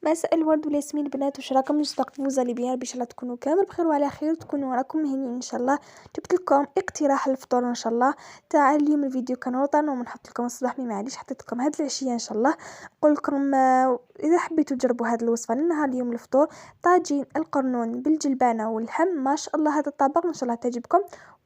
مساء الورد والياسمين البنات، واش راكم؟ نصدق فوز لي بيان باش تكونوا كامل بخير وعلى خير وتكونوا راكم مهنيين ان شاء الله. جبت لكم اقتراح الفطور ان شاء الله تاع اليوم. الفيديو كان وطن ونحط لكم الصباح مي معليش حطيت لكم هاد العشيه ان شاء الله. نقول لكم اذا حبيتوا تجربوا هاد الوصفه لنهار اليوم الفطور، طاجين القرنون بالجلبانه واللحم. ما شاء الله هذا الطبق ان شاء الله تعجبكم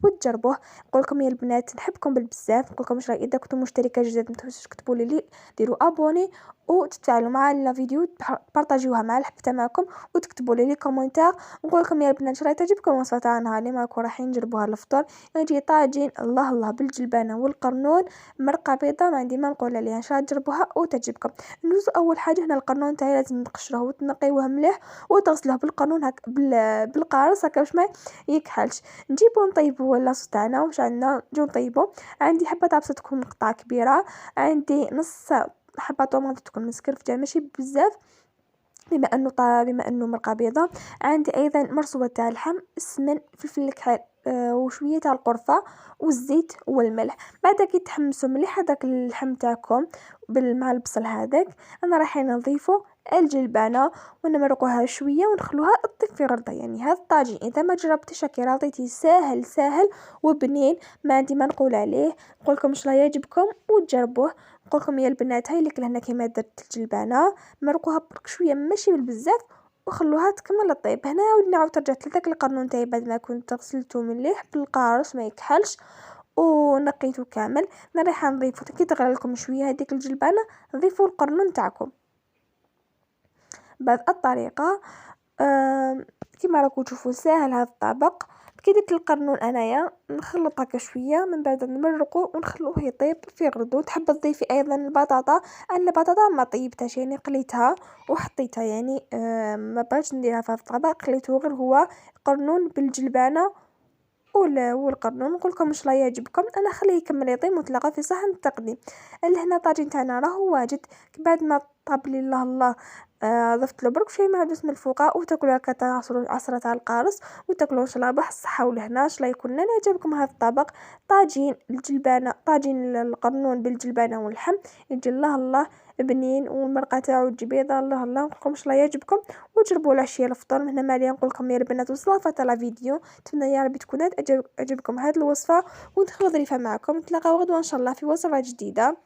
وتجربوه. نقول لكم يا البنات نحبكم بالبزاف. نقول لكم اذا كنتم مشتركه جداد ما تنسوش تكتبوا لي ديروا ابوني وتتفاعلوا مع الفيديو، بارطاجيوها مع الحبه معكم وتكتبوا لي كومونتير. نقول لكم يا البنات راهي تعجبكم الوصفه تاع نهار اللي راكم رايحين نجربوها الفطور. يجي طاجين الله الله بالجلبانه والقرنون، مرقه بيضاء ما عندي ما نقول عليها. ان شاء الله تجربوها وتعجبكم. ندوزو اول حاجه هنا القرنون تاعي لازم نقشروه وتنقيوه مليح وتغسلوه بالقانون هك بالقارص هكا باش ما يكحلش. نجيبو نطيبو اللاص تاعنا. واش عندنا؟ نجيو نطيبو. عندي حبه طابسه تكون قطعه كبيره، عندي نص حبه طوماط تكون مسكرفته ماشي بزاف بما انه مرقه بيضاء. عندي ايضا مرصوه تاع اللحم، السمن، فلفل الكحل، وشويه تاع القرفه والزيت والملح. بعد كي تحمسوا مليح هذاك اللحم تاعكم مع البصل هذاك، انا رايحين نضيفوا الجلبانه ونمرقوها شويه ونخلوها تطيب في غرضه. يعني هذا الطاجين اذا ما جربتيش راكي راضيتي ساهل ساهل وبنين ما عندي ما نقول عليه. نقول لكم ان شاء الله يعجبكم وتجربوه. نقول لكم يا البنات هاي اللي هنا كيما درت الجلبانه مرقوها برك شويه ماشي بالبزاف وخلوها تكمل الطيب. هنا نعاود رجعت لذاك القرنون تاعي بعد ما كنت غسلته مليح بالقارص ما يكحلش ونقيته كامل. انا رايحه نضيفو كي تغلى لكم شويه هذيك الجلبانه نضيفوا القرنون تاعكم بهذه الطريقه. كما راكم تشوفوا ساهل هذا الطبق. كي درت القرنون انايا نخلط هكا شويه من بعد نمرقو ونخلوه يطيب في غردو. تحب تضيفي ايضا البطاطا، انا البطاطا ما طيبتهاش يعني قليتها وحطيتها يعني ما بغيتش نديرها في هذا الطبق، قليته غير هو قرنون بالجلبانه والقرنون. نقول لكم ان شاء الله يعجبكم. انا خليه يكمل يطيب ونتلاقى في صحن التقديم. لهنا الطاجين تاعنا راهو واجد. بعد ما طاب لي الله الله ضفت له برك شويه معدوس من الفوق وتاكلوا هكا تاع عصره تاع القارص وتاكلوا ان شاء الله بالصحه والهنا. ان شاء الله يكون نال عجبكم هذا الطبق طاجين الجلبانه، طاجين القرنون بالجلبانه واللحم. يجي الله الله بنين والمرقه تاعو تجي بيضه الله الله. نقولكم ان شاء الله يعجبكم وجربوا العشيه الفطور. من هنا ماليه نقول لكم يا البنات وصلت تاع الفيديو. نتمنى يا ربي تكون عجبكم هذه الوصفه ونتخذ ظريفه معكم. نتلاقاو غدوه ان شاء الله في وصفه جديده.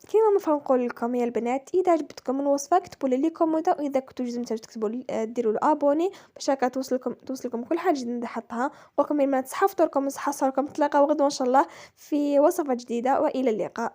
كيما ما نقول لكم يا البنات اذا عجبتكم الوصفه اكتبوا لي كومونتير، واذا كنتوا جزمتوا تكتبوا لي ديروا الابوني باش هكا توصلكم كل حاجه جديده نحطها. وكم يا البنات صحه فطوركم وصحه صوركم. نتلاقاو غدوه ان شاء الله في وصفه جديده والى اللقاء.